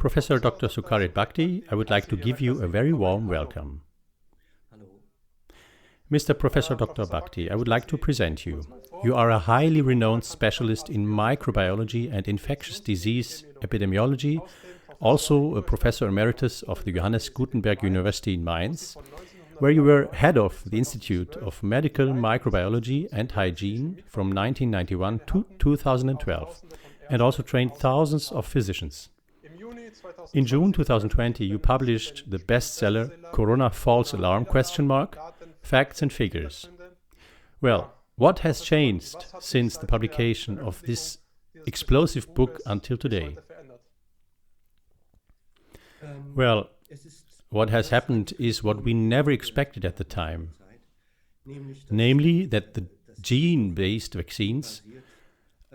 Professor Dr. SUCHARIT BHAKDI, I would like to give you a very warm welcome. Mr. Professor Dr. Bhakdi, I would like to present you. You are a highly renowned specialist in microbiology and infectious disease epidemiology, also a Professor Emeritus of the Johannes Gutenberg University in Mainz, where you were head of the Institute of Medical Microbiology and Hygiene from 1991 to 2012, and also trained thousands of physicians. In June 2020, you published the bestseller Corona False Alarm ? Facts and Figures. Well, what has changed since the publication of this explosive book until today? Well, what has happened is what we never expected at the time, namely that the gene-based vaccines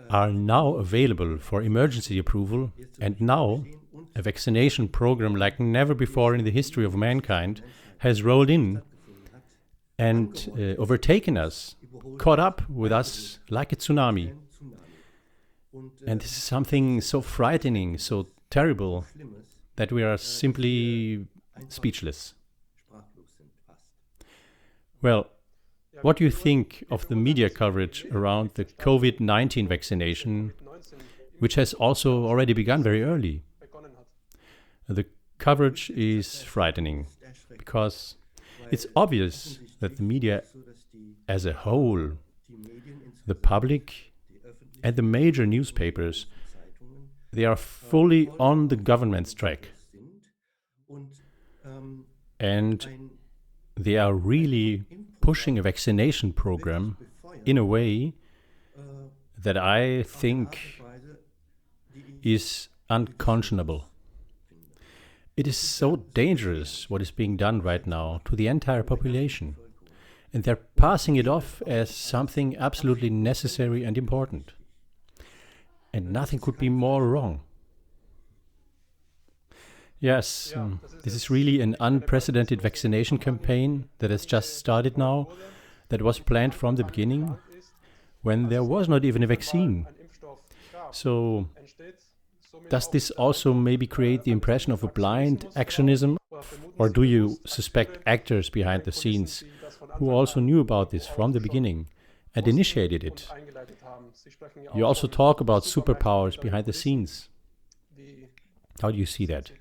are now available for emergency approval, and now a vaccination program like never before in the history of mankind has rolled in and overtaken us, caught up with us like a tsunami. And this is something so frightening, so terrible, that we are simply speechless. Well, what do you think of the media coverage around the COVID-19 vaccination, which has also already begun very early? The coverage is frightening, because it's obvious that the media as a whole, the public and the major newspapers, they are fully on the government's track. And they are really pushing a vaccination program in a way that I think is unconscionable. It is so dangerous what is being done right now to the entire population. And they're passing it off as something absolutely necessary and important. And nothing could be more wrong. Yes, this is really an unprecedented vaccination campaign that has just started now, that was planned from the beginning, when there was not even a vaccine. So, does this also maybe create the impression of a blind actionism? Or do you suspect actors behind the scenes who also knew about this from the beginning and initiated it? You also talk about superpowers behind the scenes. How do you see that?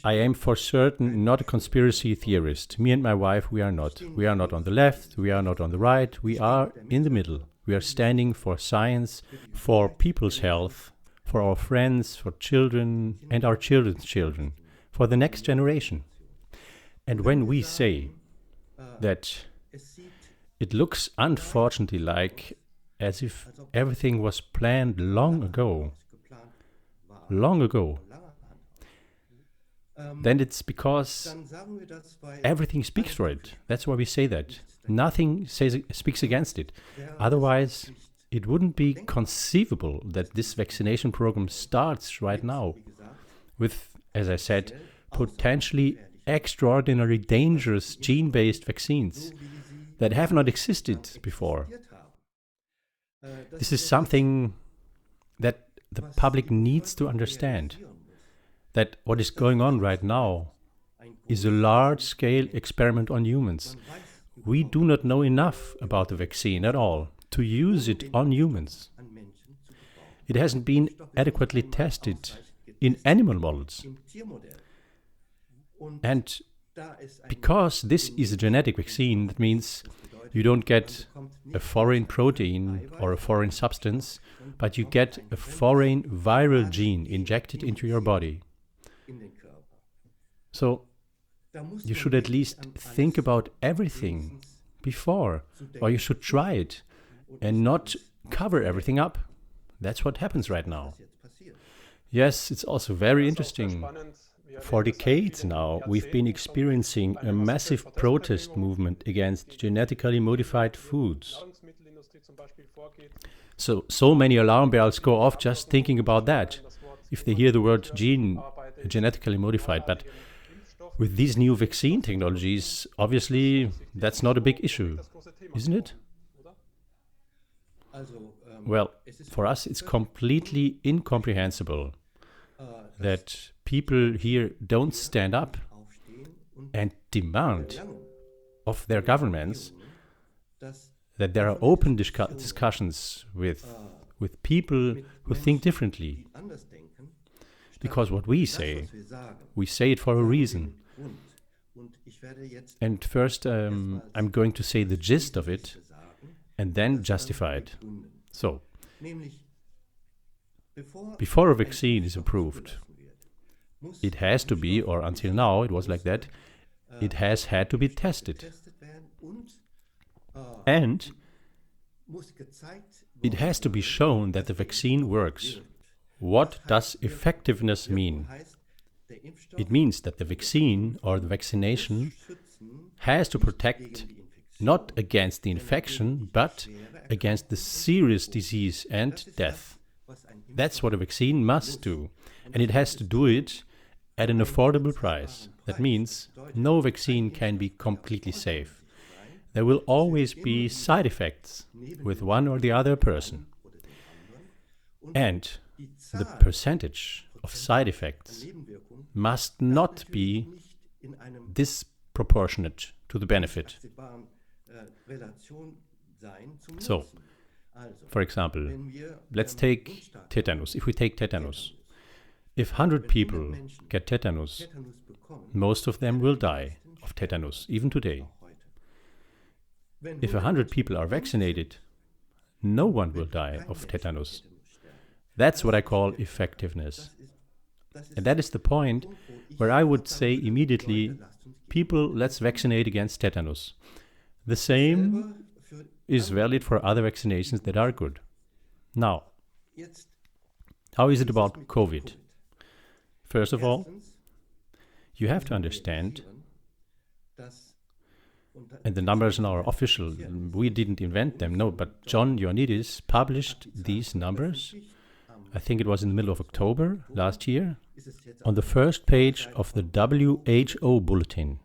I am for certain not a conspiracy theorist. Me and my wife, we are not. We are not on the left, we are not on the right, we are in the middle. We are standing for science, for people's health, for our friends, for children and our children's children, for the next generation. And when we say that it looks unfortunately like as if everything was planned long ago, then it's because everything speaks for it. That's why we say that. Nothing speaks against it. Otherwise, it wouldn't be conceivable that this vaccination program starts right now with, as I said, potentially extraordinarily dangerous gene-based vaccines that have not existed before. This is something that the public needs to understand, that what is going on right now is a large-scale experiment on humans. We do not know enough about the vaccine at all to use it on humans. It hasn't been adequately tested in animal models. And because this is a genetic vaccine, that means you don't get a foreign protein or a foreign substance, but you get a foreign viral gene injected into your body. So you should at least think about everything before, or you should try it and not cover everything up. That's what happens right now. Yes, it's also very interesting. For decades now, we've been experiencing a massive protest movement against genetically modified foods. So many alarm bells go off just thinking about that, if they hear the word genetically modified. But with these new vaccine technologies, obviously, that's not a big issue, isn't it? Well, for us, it's completely incomprehensible that people here don't stand up and demand of their governments that there are open discussions with people who think differently. Because what we say it for a reason. And first, I'm going to say the gist of it and then justify it. So, before a vaccine is approved, it has to be, or until now it was like that, it has had to be tested. And it has to be shown that the vaccine works. What does effectiveness mean? It means that the vaccine or the vaccination has to protect not against the infection, but against the serious disease and death. That's what a vaccine must do. And it has to do it at an affordable price. That means no vaccine can be completely safe. There will always be side effects with one or the other person. And the percentage of side effects must not be disproportionate to the benefit. So, for example, let's take tetanus. If we take tetanus, if 100 people get tetanus, most of them will die of tetanus, even today. If 100 people are vaccinated, no one will die of tetanus. That's what I call effectiveness. And that is the point where I would say immediately, people, let's vaccinate against tetanus. The same is valid for other vaccinations that are good. Now, how is it about COVID? First of all, you have to understand, and the numbers now are official, we didn't invent them, no, but John Ioannidis published these numbers, I think it was in the middle of October last year, on the first page of the WHO bulletin.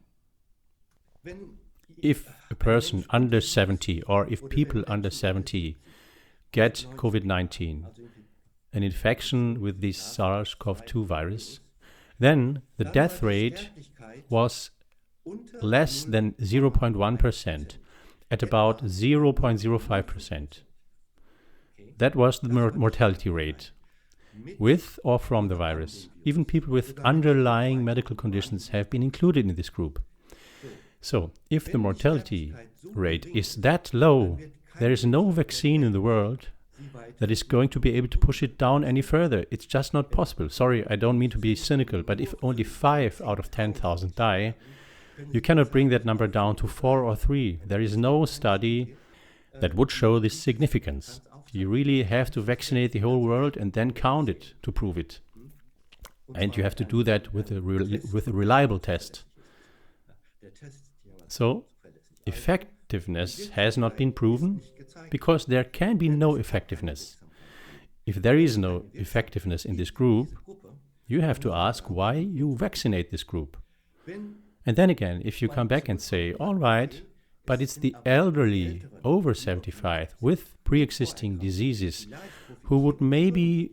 If a person under 70 or if people under 70 get COVID-19, an infection with this SARS-CoV-2 virus, then the death rate was less than 0.1%, at about 0.05%. That was the mortality rate, with or from the virus. Even people with underlying medical conditions have been included in this group. So, if the mortality rate is that low, there is no vaccine in the world that is going to be able to push it down any further. It's just not possible. Sorry, I don't mean to be cynical, but if only 5 out of 10,000 die, you cannot bring that number down to 4 or 3. There is no study that would show this significance. You really have to vaccinate the whole world and then count it to prove it. And you have to do that with a reliable test. So, effectiveness has not been proven because there can be no effectiveness. If there is no effectiveness in this group, you have to ask why you vaccinate this group. And then again, if you come back and say, all right, but it's the elderly over 75 with pre-existing diseases who would maybe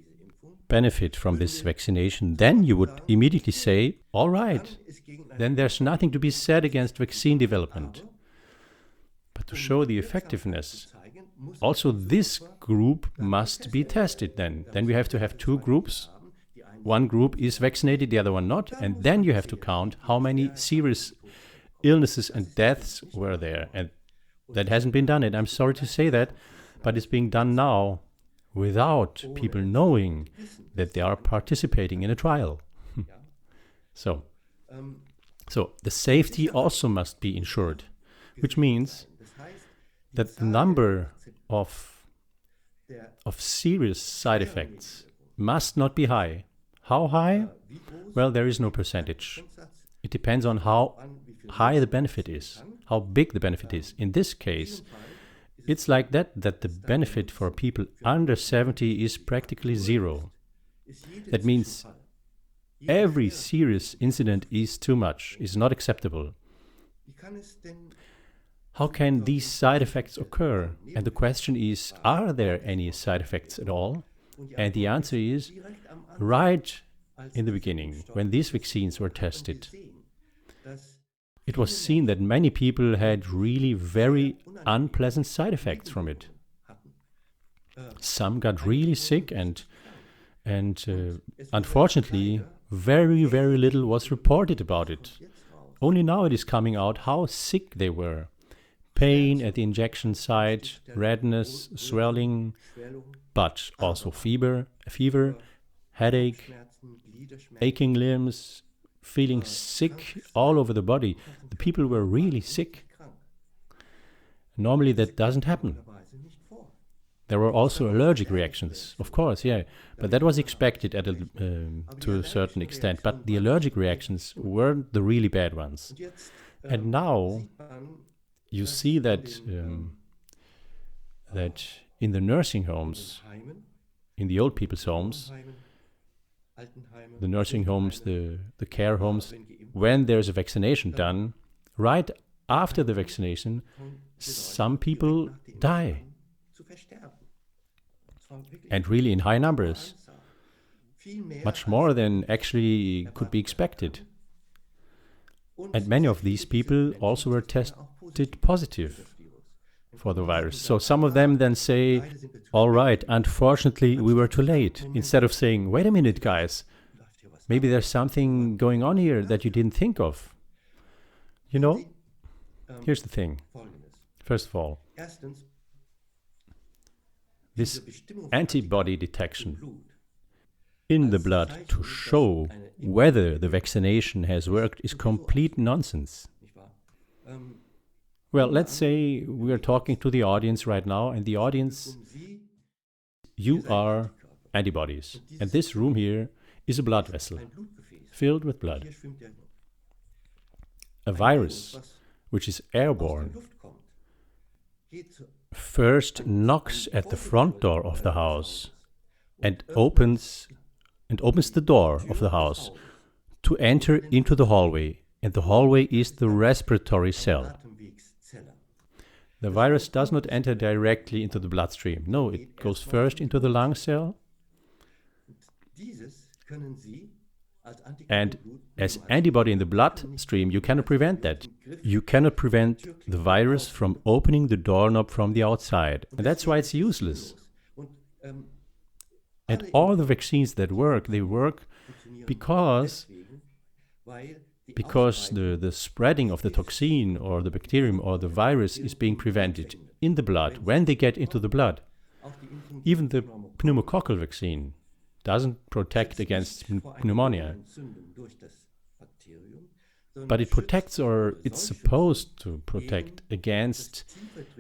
benefit from this vaccination, then you would immediately say, all right, then there's nothing to be said against vaccine development. But to show the effectiveness, also this group must be tested then. Then we have to have 2 groups. One group is vaccinated, the other one not, and then you have to count how many serious illnesses and deaths were there. And that hasn't been done, and I'm sorry to say that, but it's being done now without people knowing that they are participating in a trial. So the safety also must be ensured, which means that the number of serious side effects must not be high. How high? Well, there is no percentage. It depends on how high the benefit is, how big the benefit is. In this case, it's like that the benefit for people under 70 is practically 0. That means every serious incident is too much, is not acceptable. How can these side effects occur? And the question is, are there any side effects at all? And the answer is, right in the beginning, when these vaccines were tested, it was seen that many people had really very unpleasant side effects from it. Some got really sick, and unfortunately, very, very little was reported about it. Only now it is coming out how sick they were. Pain at the injection site, redness, swelling, but also fever, headache, aching limbs, feeling sick all over the body. The people were really sick. Normally that doesn't happen. There were also allergic reactions, of course, yeah, but that was expected to a certain extent. But the allergic reactions weren't the really bad ones. And now you see that in the nursing homes, in the old people's homes, the nursing homes, the care homes, when there's a vaccination done, right after the vaccination, some people die. And really in high numbers, much more than actually could be expected. And many of these people also were tested positive for the virus. So some of them then say, all right, unfortunately we were too late. Instead of saying, wait a minute guys, maybe there's something going on here that you didn't think of. You know, here's the thing. First of all, this antibody detection in the blood to show whether the vaccination has worked is complete nonsense. Well, let's say we are talking to the audience right now, and the audience, you are antibodies. And this room here is a blood vessel filled with blood. A virus, which is airborne, first knocks at the front door of the house and opens the door of the house to enter into the hallway, and the hallway is the respiratory cell. The virus does not enter directly into the bloodstream. No, it goes first into the lung cell, and as antibody in the bloodstream, you cannot prevent that. You cannot prevent the virus from opening the doorknob from the outside. And that's why it's useless. And all the vaccines that work, they work because the spreading of the toxin or the bacterium or the virus is being prevented in the blood when they get into the blood. Even the pneumococcal vaccine doesn't protect against pneumonia, but it protects, or it's supposed to protect against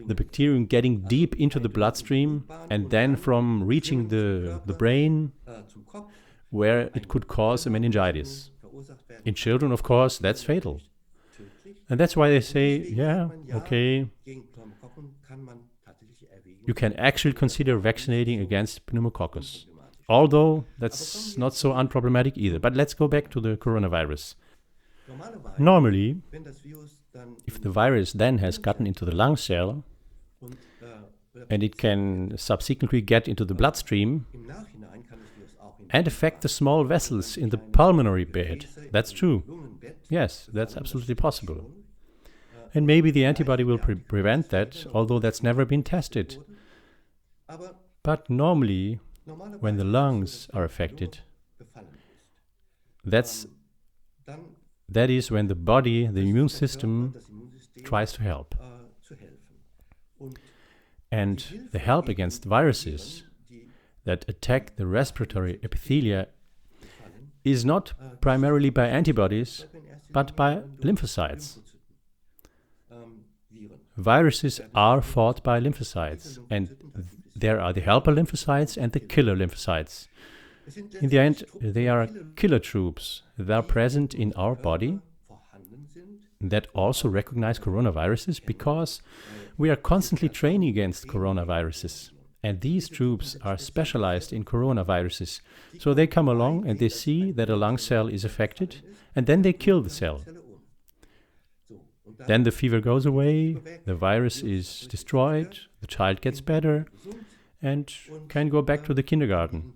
the bacterium getting deep into the bloodstream and then from reaching the brain, where it could cause a meningitis. In children, of course, that's fatal. And that's why they say, yeah, okay, you can actually consider vaccinating against pneumococcus. Although that's not so unproblematic either. But let's go back to the coronavirus. Normally, if the virus then has gotten into the lung cell, and it can subsequently get into the bloodstream and affect the small vessels in the pulmonary bed. That's true. Yes, that's absolutely possible. And maybe the antibody will prevent that, although that's never been tested. But normally, when the lungs are affected, that is when the body, the immune system, tries to help. And the help against viruses that attack the respiratory epithelia is not primarily by antibodies, but by lymphocytes. Viruses are fought by lymphocytes, and there are the helper lymphocytes and the killer lymphocytes. In the end, they are killer troops that are present in our body that also recognize coronaviruses, because we are constantly training against coronaviruses. And these troops are specialized in coronaviruses. So they come along and they see that a lung cell is affected, and then they kill the cell. Then the fever goes away, the virus is destroyed, the child gets better, and can go back to the kindergarten.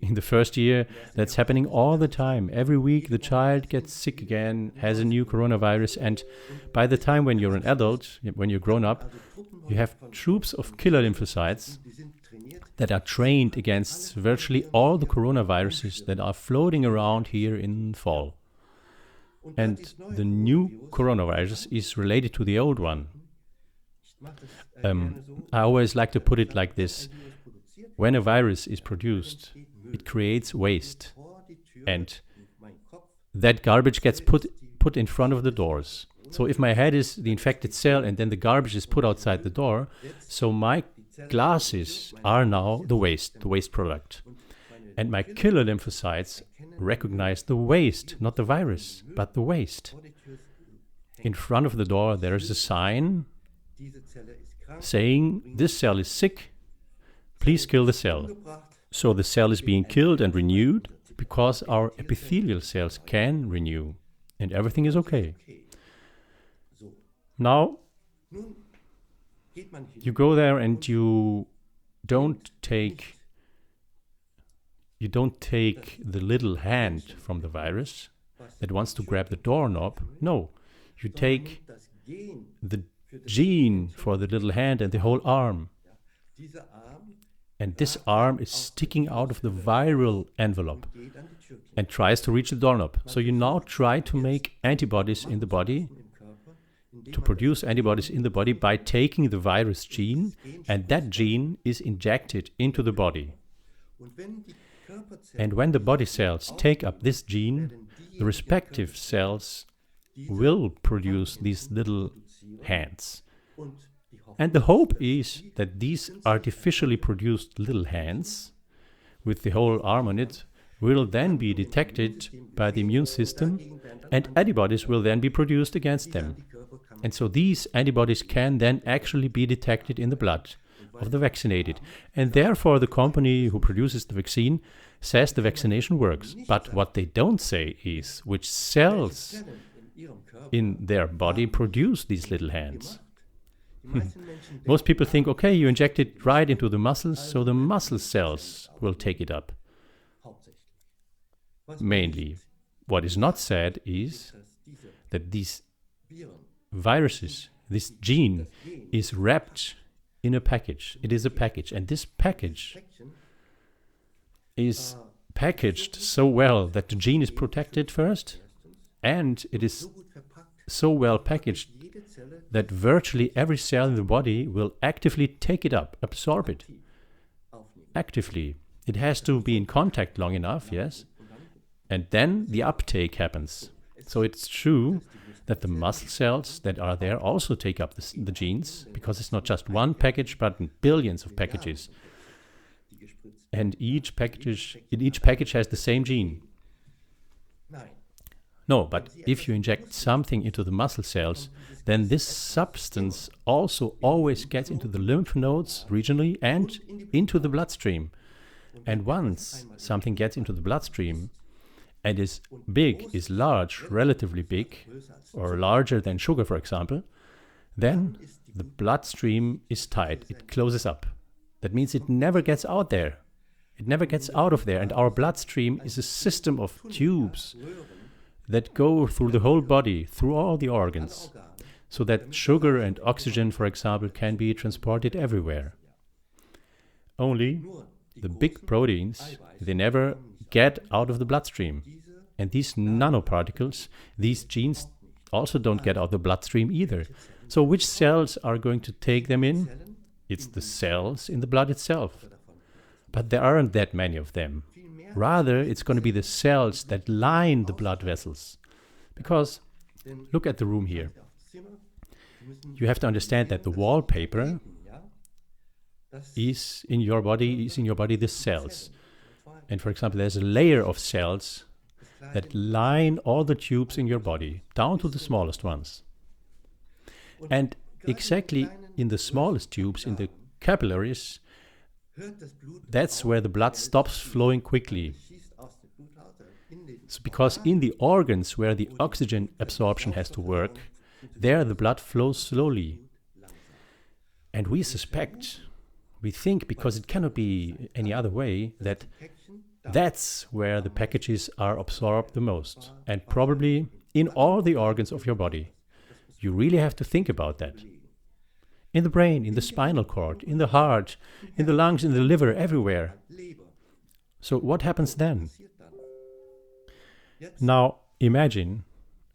In the first year, that's happening all the time. Every week the child gets sick again, has a new coronavirus, and by the time when you're an adult, when you're grown up, you have troops of killer lymphocytes that are trained against virtually all the coronaviruses that are floating around here in fall. And the new coronavirus is related to the old one. I always like to put it like this. When a virus is produced, it creates waste. And that garbage gets put in front of the doors. So if my head is the infected cell and then the garbage is put outside the door, so my glasses are now the waste product. And my killer lymphocytes recognize the waste, not the virus, but the waste. In front of the door, there is a sign saying, this cell is sick, please kill the cell. So the cell is being killed and renewed because our epithelial cells can renew and everything is okay. Now, you go there and you don't take the little hand from the virus that wants to grab the doorknob. No, you take the gene for the little hand and the whole arm. And this arm is sticking out of the viral envelope and tries to reach the doorknob. So you now try to make antibodies in the body, to produce antibodies in the body by taking the virus gene, and that gene is injected into the body. And when the body cells take up this gene, the respective cells will produce these little hands. And the hope is that these artificially produced little hands, with the whole arm on it, will then be detected by the immune system, and antibodies will then be produced against them. And so these antibodies can then actually be detected in the blood of the vaccinated. And therefore the company who produces the vaccine says the vaccination works. But what they don't say is which cells in their body produce these little hands. Most people think, okay, you inject it right into the muscles, so the muscle cells will take it up. Mainly. What is not said is that these viruses, this gene, is wrapped in a package. It is a package, and this package is packaged so well that the gene is protected first, and it is so well packaged that virtually every cell in the body will actively take it up, absorb it. Actively. It has to be in contact long enough, yes, and then the uptake happens. So it's true that the muscle cells that are there also take up the genes, because it's not just one package, but billions of packages. And each package has the same gene. No, but if you inject something into the muscle cells, then this substance also always gets into the lymph nodes regionally and into the bloodstream. And once something gets into the bloodstream and is big, is large, relatively big, or larger than sugar, for example, then the bloodstream is tight, it closes up. That means it never gets out there. It never gets out of there. And our bloodstream is a system of tubes that go through the whole body, through all the organs, so that sugar and oxygen, for example, can be transported everywhere. Only the big proteins, they never get out of the bloodstream. And these nanoparticles, these genes, also don't get out of the bloodstream either. So which cells are going to take them in? It's the cells in the blood itself. But there aren't that many of them. Rather, it's going to be the cells that line the blood vessels. Because, look at the room here. You have to understand that the wallpaper is in your body the cells. And for example, there's a layer of cells that line all the tubes in your body, down to the smallest ones. And exactly in the smallest tubes, in the capillaries, that's where the blood stops flowing quickly. So because in the organs where the oxygen absorption has to work, there the blood flows slowly. And we suspect We think, because it cannot be any other way, that that's where the packages are absorbed the most, and probably in all the organs of your body. You really have to think about that. In the brain, in the spinal cord, in the heart, in the lungs, in the liver, everywhere. So what happens then? Now imagine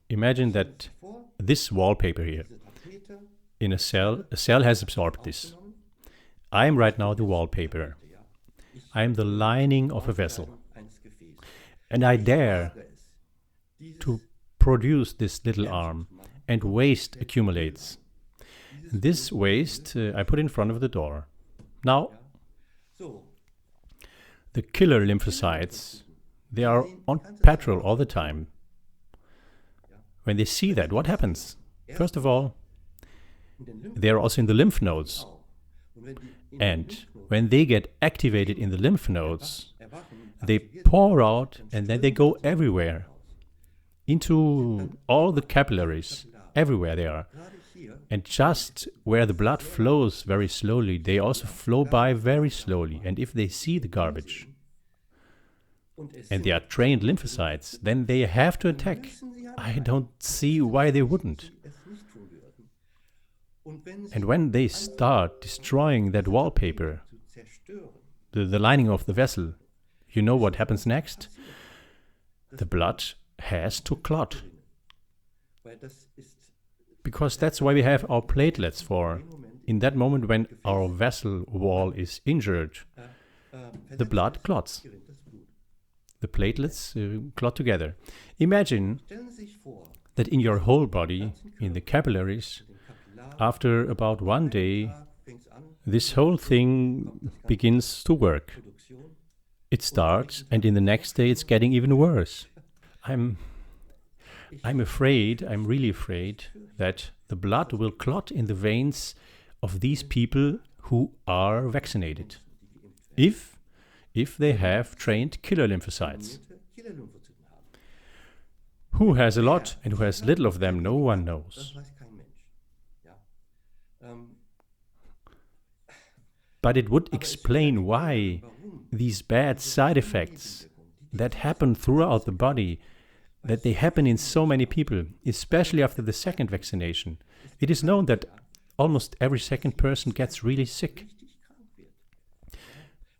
that this wallpaper here, in a cell has absorbed this. I am right now the wallpaper. I am the lining of a vessel. And I dare to produce this little arm, and waste accumulates. This waste I put in front of the door. Now, the killer lymphocytes, they are on patrol all the time. When they see that, what happens? First of all, they are also in the lymph nodes. And when they get activated in the lymph nodes, they pour out and then they go everywhere, into all the capillaries, everywhere they are. And just where the blood flows very slowly, they also flow by very slowly. And if they see the garbage, and they are trained lymphocytes, then they have to attack. I don't see why they wouldn't. And when they start destroying that wallpaper, the lining of the vessel, you know what happens next? The blood has to clot. Because that's why we have our platelets for. In that moment when our vessel wall is injured, the blood clots. The platelets clot together. Imagine that in your whole body, in the capillaries, after about 1 day, this whole thing begins to work. It starts, and in the next day it's getting even worse. I'm afraid, I'm really afraid, that the blood will clot in the veins of these people who are vaccinated, if they have trained killer lymphocytes. Who has a lot and who has little of them, no one knows. But it would explain why these bad side effects that happen throughout the body, that they happen in so many people, especially after the second vaccination. It is known that almost every second person gets really sick.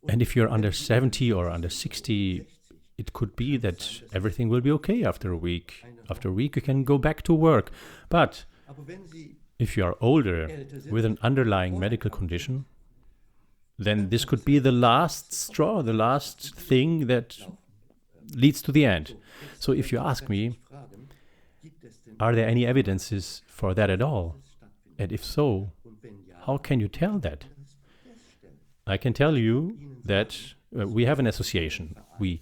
And if you're under 70 or under 60, it could be that everything will be okay after a week. After a week you can go back to work. But if you are older with an underlying medical condition, then this could be the last straw, the last thing that leads to the end. So if you ask me, are there any evidences for that at all? And if so, how can you tell that? I can tell you that we have an association. We,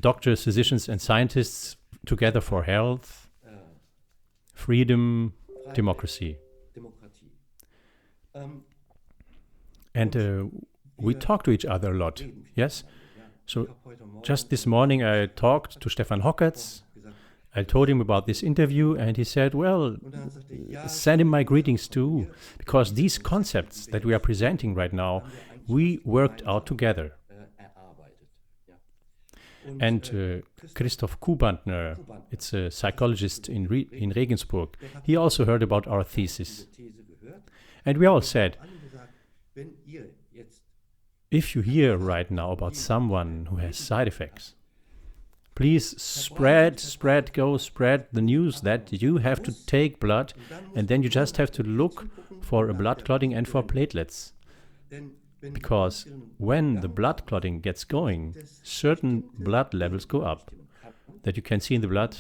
doctors, physicians, and scientists together for health, freedom, democracy. And we talk to each other a lot, yes? So just this morning I talked to Stefan Hockertz. I told him about this interview and he said, well, send him my greetings too, because these concepts that we are presenting right now, we worked out together. And Christoph Kubantner, it's a psychologist in Regensburg, he also heard about our thesis. And we all said, if you hear right now about someone who has side effects, please spread the news that you have to take blood and then you just have to look for a blood clotting and for platelets. Because when the blood clotting gets going, certain blood levels go up that you can see in the blood,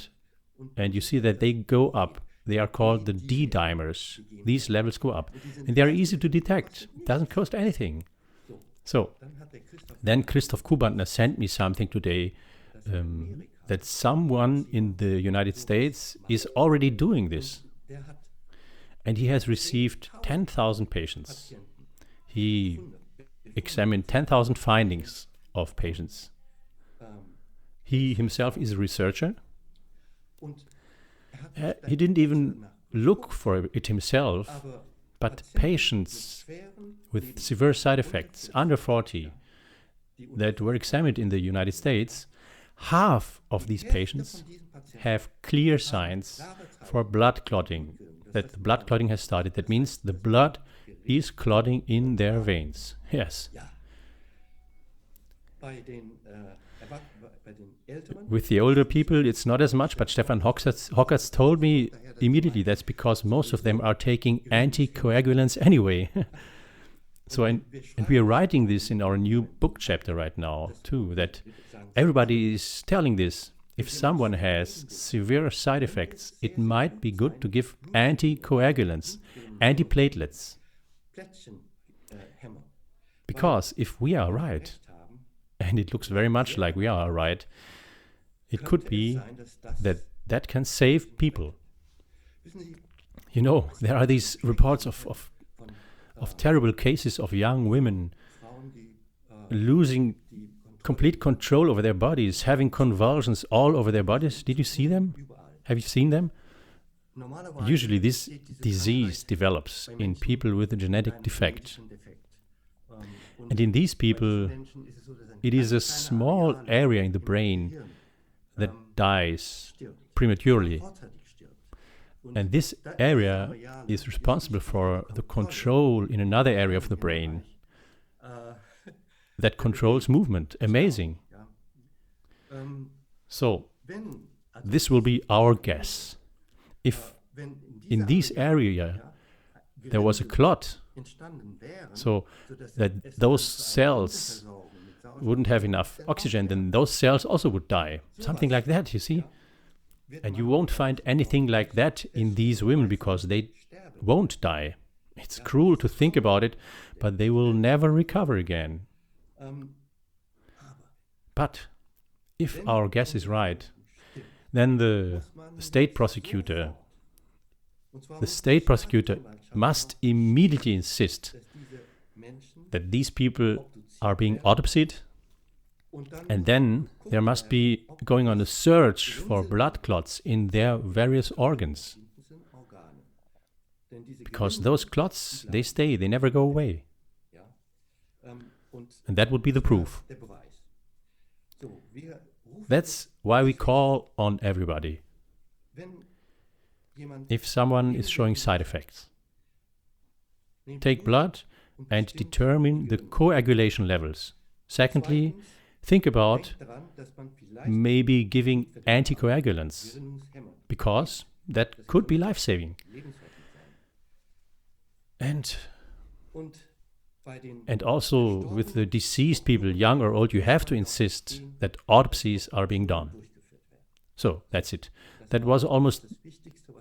and you see that they go up. They are called the D-dimers. These levels go up and they are easy to detect. It doesn't cost anything. So then Christoph Kubantner sent me something today that someone in the United States is already doing this. And he has received 10,000 patients. He examined 10,000 findings of patients. He himself is a researcher. He didn't even look for it himself, But patients with severe side effects under 40 that were examined in the United States, half of these patients have clear signs for blood clotting, that the blood clotting has started. That means the blood is clotting in their veins. Yes. With the older people, it's not as much, but Stefan Hockerts told me immediately that's because most of them are taking anticoagulants anyway. So, and we are writing this in our new book chapter right now, too, that everybody is telling this. If someone has severe side effects, it might be good to give anticoagulants, antiplatelets. Because if we are right, and it looks very much like we are right, it could be that that can save people. You know, there are these reports of terrible cases of young women losing complete control over their bodies, having convulsions all over their bodies. Did you see them? Have you seen them? Usually this disease develops in people with a genetic defect. And in these people, it is a small area in the brain that dies prematurely. And this area is responsible for the control in another area of the brain that controls movement. Amazing. So, this will be our guess. If in this area there was a clot, so that those cells wouldn't have enough oxygen, then those cells also would die. Something like that, you see? And you won't find anything like that in these women because they won't die. It's cruel to think about it, but they will never recover again. But if our guess is right, then the state prosecutor must immediately insist that these people are being autopsied, and then there must be going on a search for blood clots in their various organs. Because those clots, they stay, they never go away. And that would be the proof. That's why we call on everybody. If someone is showing side effects, take blood and determine the coagulation levels. Secondly, think about maybe giving anticoagulants, because that could be life-saving. And also with the deceased people, young or old, you have to insist that autopsies are being done. So that's it. That was almost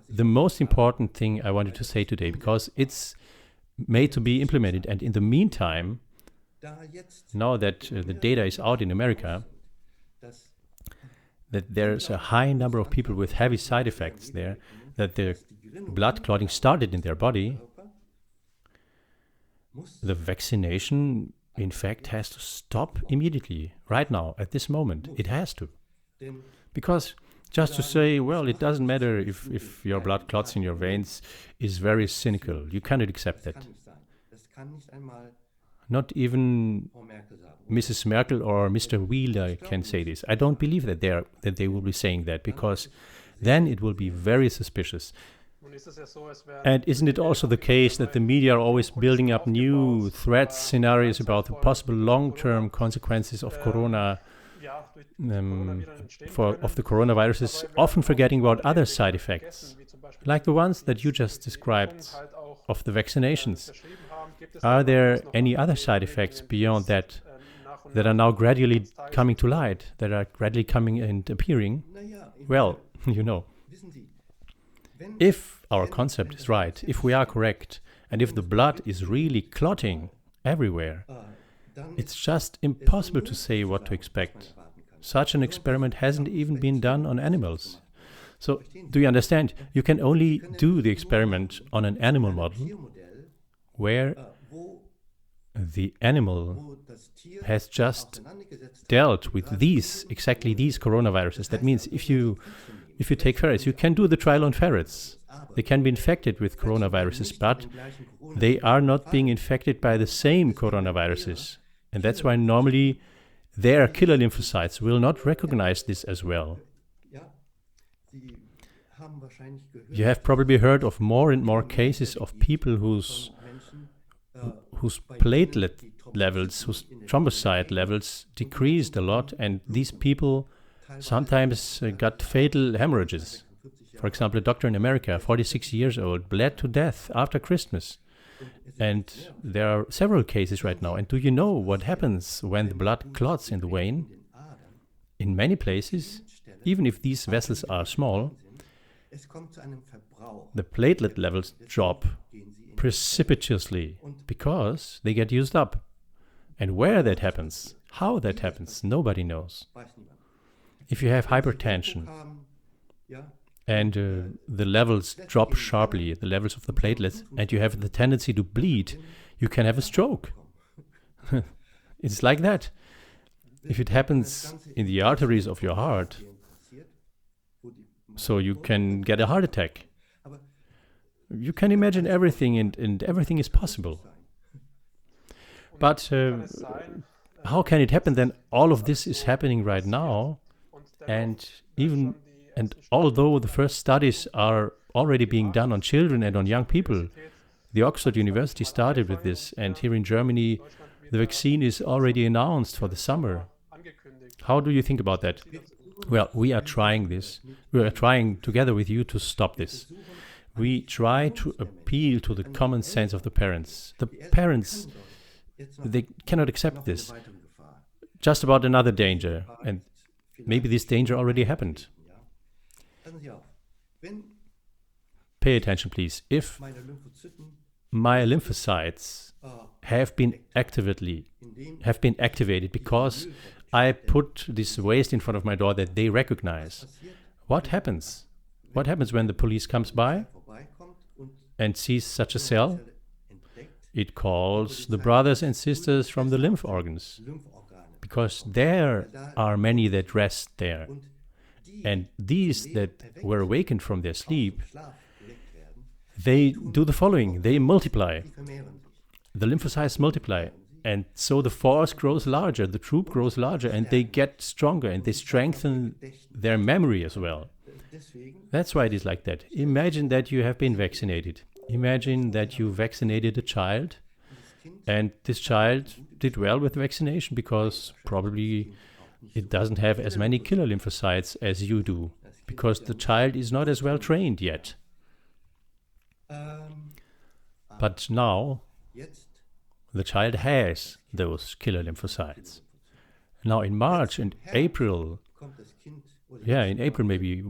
the most important thing I wanted to say today, because it's made to be implemented. And in the meantime, now that the data is out in America, that there's a high number of people with heavy side effects there, that the blood clotting started in their body, the vaccination, in fact, has to stop immediately, right now, at this moment. It has to. Because just to say, well, it doesn't matter if your blood clots in your veins is very cynical. You cannot accept that. Not even Mrs. Merkel or Mr. Wheeler can say this. I don't believe that they will be saying that, because then it will be very suspicious. And isn't it also the case that the media are always building up new threat scenarios about the possible long-term consequences of corona, of the coronaviruses, often forgetting about other side effects, like the ones that you just described of the vaccinations? Are there any other side effects beyond that that are now gradually coming to light, that are gradually coming and appearing? Well, you know, if our concept is right, if we are correct, and if the blood is really clotting everywhere, it's just impossible to say what to expect. Such an experiment hasn't even been done on animals. So, do you understand? You can only do the experiment on an animal model where the animal has just dealt with exactly these coronaviruses. That means if you If you take ferrets, you can do the trial on ferrets. They can be infected with coronaviruses, but they are not being infected by the same coronaviruses. And that's why normally their killer lymphocytes will not recognize this as well. You have probably heard of more and more cases of people whose platelet levels, whose thrombocyte levels decreased a lot, and these people sometimes got fatal hemorrhages. For example, a doctor in America, 46 years old, bled to death after Christmas. And there are several cases right now. And do you know what happens when the blood clots in the vein? In many places, even if these vessels are small, the platelet levels drop precipitously because they get used up. And where that happens, how that happens, nobody knows. If you have hypertension and the levels drop sharply, the levels of the platelets, and you have the tendency to bleed, you can have a stroke. It's like that. If it happens in the arteries of your heart, so you can get a heart attack. You can imagine everything, and everything is possible. But how can it happen then? All of this is happening right now, and although the first studies are already being done on children and on young people, the Oxford University started with this, and here in Germany, the vaccine is already announced for the summer. How do you think about that? Well, we are trying this. We are trying together with you to stop this. We try to appeal to the common sense of the parents. The parents, they cannot accept this. Just about another danger, and maybe this danger already happened. Pay attention, please. If my lymphocytes have been activated because I put this waste in front of my door that they recognize, what happens? What happens when the police comes by and sees such a cell? It calls the brothers and sisters from the lymph organs, because there are many that rest there. And these that were awakened from their sleep, they do the following. They multiply. The lymphocytes multiply. And so the force grows larger, the troop grows larger, and they get stronger, and they strengthen their memory as well. That's why it is like that. Imagine that you have been vaccinated. Imagine that you vaccinated a child, and this child did well with vaccination because probably it doesn't have as many killer lymphocytes as you do, because the child is not as well trained yet. But now, the child has those killer lymphocytes. Now in March and April, in April maybe,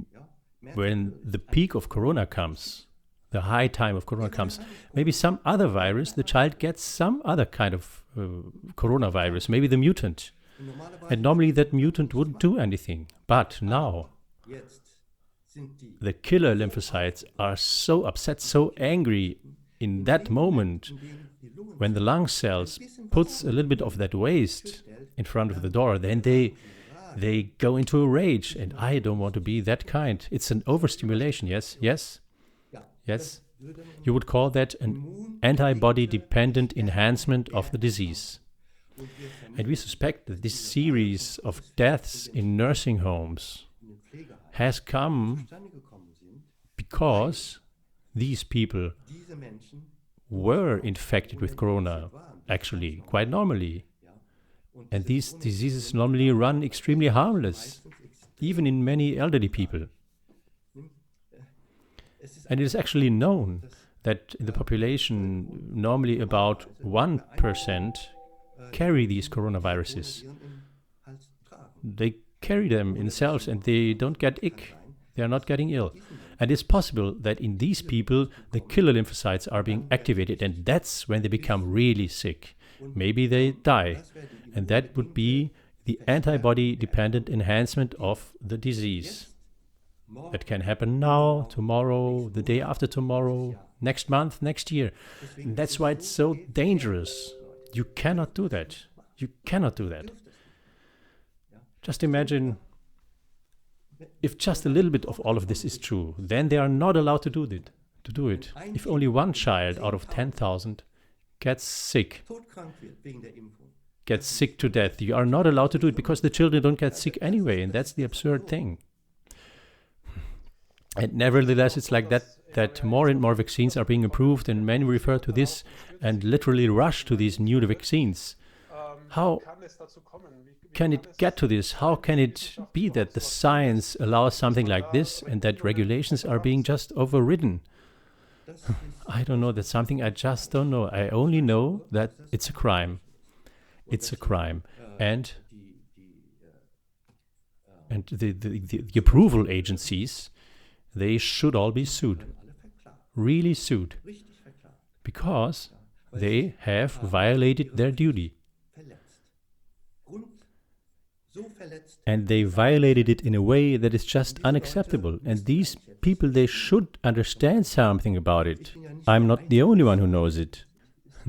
when the peak of corona comes, the high time of corona comes, maybe some other virus, the child gets some other kind of coronavirus, maybe the mutant. And normally that mutant wouldn't do anything. But now, the killer lymphocytes are so upset, so angry in that moment, when the lung cells puts a little bit of that waste in front of the door, then they go into a rage, and I don't want to be that kind. It's an overstimulation, yes? You would call that an antibody-dependent enhancement of the disease. And we suspect that this series of deaths in nursing homes has come because these people were infected with corona, actually, quite normally. And these diseases normally run extremely harmless, even in many elderly people. And it is actually known that in the population, normally about 1% carry these coronaviruses. They carry them in themselves and they don't get ick. They are not getting ill. And it's possible that in these people, the killer lymphocytes are being activated, and that's when they become really sick. Maybe they die. And that would be the antibody-dependent enhancement of the disease. That can happen now, tomorrow, the day after tomorrow, next month, next year. And that's why it's so dangerous. You cannot do that. You cannot do that. Just imagine if just a little bit of all of this is true, then they are not allowed to do it. If only one child out of 10,000 gets sick to death, you are not allowed to do it because the children don't get sick anyway, and that's the absurd thing. And nevertheless, it's like that more and more vaccines are being approved, and many refer to this and literally rush to these new vaccines. How can it get to this? How can it be that the science allows something like this and that regulations are being just overridden? I don't know. That's something I just don't know. I only know that it's a crime. It's a crime. And the approval agencies, they should all be sued. Really sued. Because they have violated their duty. And they violated it in a way that is just unacceptable. And these people, they should understand something about it. I'm not the only one who knows it.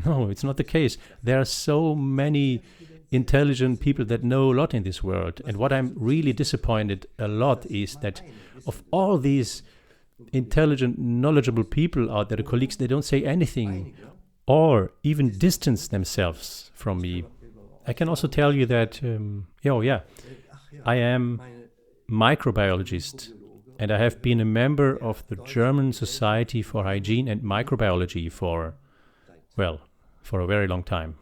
No, it's not the case. There are so many intelligent people that know a lot in this world. And what I'm really disappointed a lot is that of all these intelligent, knowledgeable people out there, the colleagues, they don't say anything or even distance themselves from me. I can also tell you that, I am microbiologist, and I have been a member of the German Society for Hygiene and Microbiology for a very long time.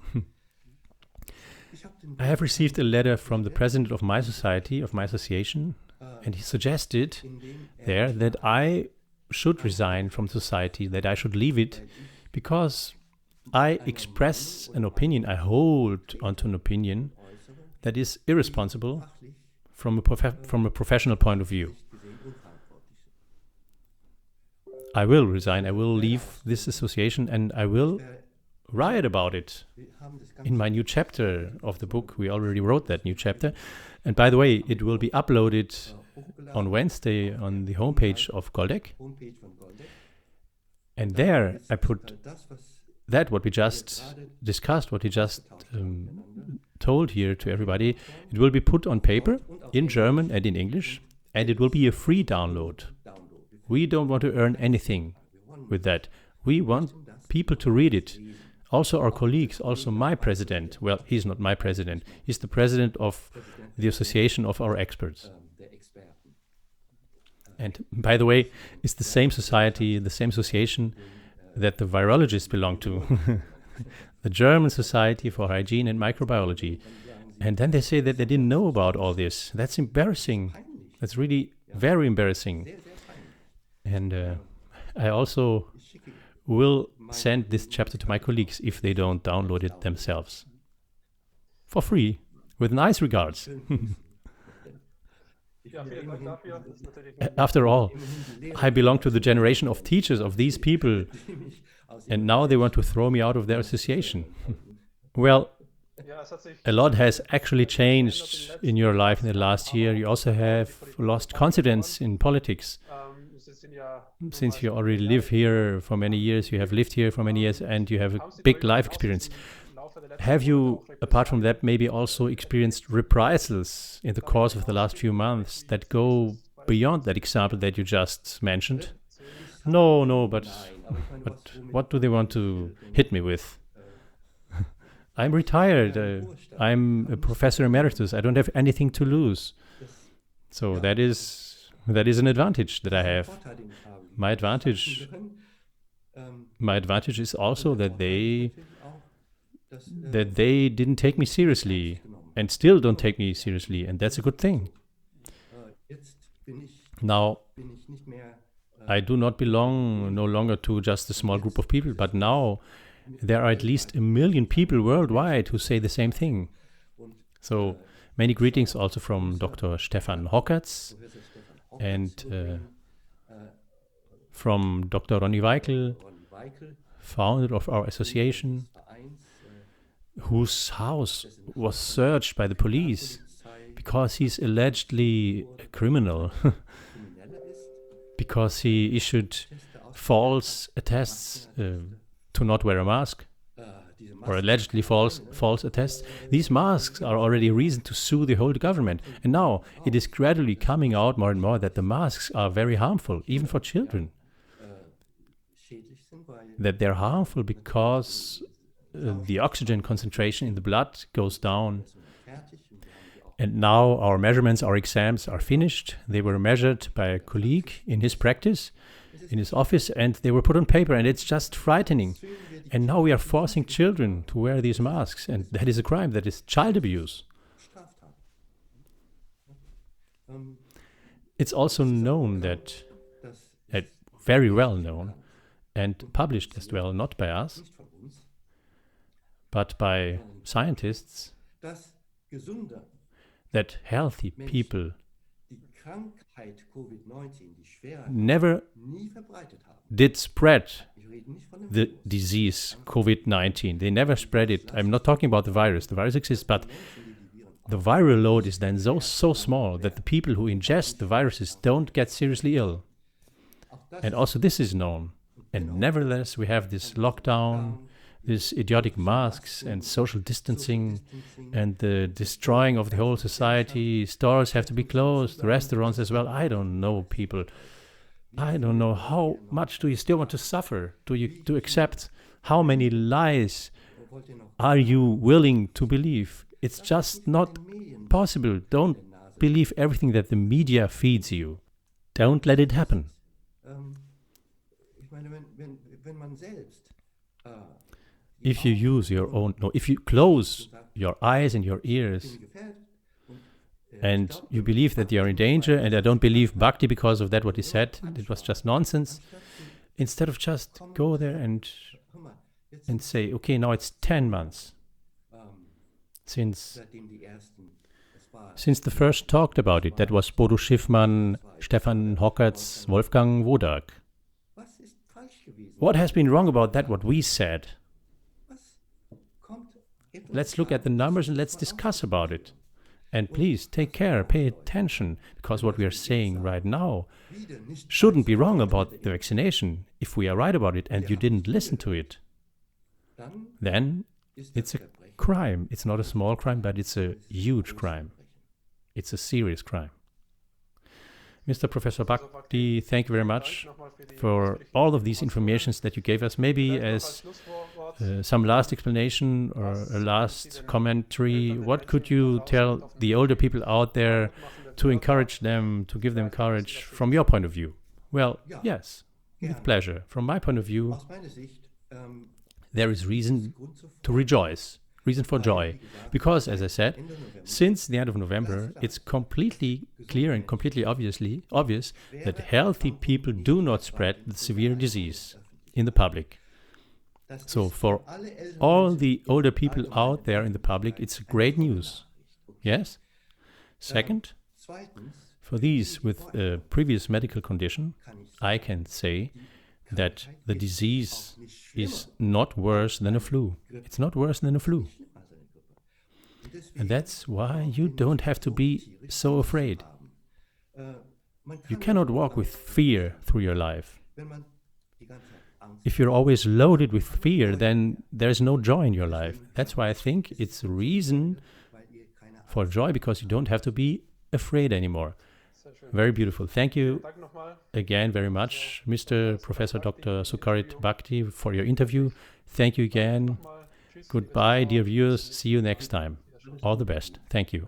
I have received a letter from the president of my society, of my association, and he suggested there that I should resign from society, that I should leave it, because I express an opinion, I hold onto an opinion that is irresponsible from a professional point of view. I will resign, I will leave this association, and I will write about it in my new chapter of the book. We already wrote that new chapter. And by the way, it will be uploaded on Wednesday on the homepage of Goldeck. And there I put that what we just discussed, what we just told here to everybody, it will be put on paper in German and in English, and it will be a free download. We don't want to earn anything with that. We want people to read it. Also our colleagues, also my president. Well, he's not my president. He's the president of the association of our experts. And by the way, it's the same society, the same association that the virologists belong to, the German Society for Hygiene and Microbiology. And then they say that they didn't know about all this. That's embarrassing. That's really very embarrassing. And I also will send this chapter to my colleagues if they don't download it themselves. For free, with nice regards. After all, I belong to the generation of teachers of these people, and now they want to throw me out of their association. Well, a lot has actually changed in your life in the last year. You also have lost confidence in politics. Since you already live here for many years, you have lived here for many years, and you have a big life experience. Have you, apart from that, maybe also experienced reprisals in the course of the last few months that go beyond that example that you just mentioned? No, but what do they want to hit me with? I'm retired. I'm a professor emeritus. I don't have anything to lose. So that is an advantage that I have. My advantage is also that they didn't take me seriously and still don't take me seriously, and that's a good thing. Now, I do not belong no longer to just a small group of people, but now there are at least 1 million people worldwide who say the same thing. So many greetings also from Dr. Stefan Hockertz and from Dr. Ronny Weikel, founder of our association, whose house was searched by the police because he's allegedly a criminal, because he issued false attests to not wear a mask. or allegedly false attests, these masks are already a reason to sue the whole government. And now it is gradually coming out more and more that the masks are very harmful, even for children. That they're harmful because the oxygen concentration in the blood goes down. And now our measurements, our exams are finished. They were measured by a colleague in his practice, in his office, and they were put on paper, and it's just frightening. And now we are forcing children to wear these masks, and that is a crime, that is child abuse. It's also known that, very well known, and published as well, not by us, but by scientists, that healthy people never did spread the disease COVID-19. They never spread it. I'm not talking about the virus. The virus exists, but the viral load is then so small that the people who ingest the viruses don't get seriously ill. And also this is known. And nevertheless, we have this lockdown, these idiotic masks and social distancing and the destroying of the whole society. Stores have to be closed, restaurants as well. I don't know, people. I don't know, how much do you still want to suffer? Do you accept? How many lies are you willing to believe? It's just not possible. Don't believe everything that the media feeds you. Don't let it happen. If you use your own, no, if you close your eyes and your ears and you believe that you are in danger, and I don't believe Bhakti because of that, what he said, it was just nonsense, instead of just go there and say, okay, now it's 10 months since the first talked about it. That was Bodo Schiffmann, Stefan Hockertz, Wolfgang Wodak. What has been wrong about that, what we said? Let's look at the numbers and let's discuss about it. And please take care, pay attention, because what we are saying right now shouldn't be wrong about the vaccination. If we are right about it and you didn't listen to it, then it's a crime. It's not a small crime, but it's a huge crime. It's a serious crime. Mr. Professor Bhakdi, thank you very much for all of these informations that you gave us. Maybe as some last explanation or a last commentary, what could you tell the older people out there to encourage them, to give them courage from your point of view? Well, yes, with pleasure. From my point of view, there is reason to rejoice. Reason for joy, because, as I said, since the end of November, it's completely clear and completely obvious that healthy people do not spread the severe disease in the public. So for all the older people out there in the public, it's great news. Yes? Second, for these with a previous medical condition, I can say that the disease is not worse than a flu. It's not worse than a flu. And that's why you don't have to be so afraid. You cannot walk with fear through your life. If you're always loaded with fear, then there's no joy in your life. That's why I think it's a reason for joy, because you don't have to be afraid anymore. Very beautiful. Thank you again very much, Mr. Professor Dr. SUCHARIT Bhakdi, for your interview. Thank you again. Goodbye, dear viewers. See you next time. All the best. Thank you.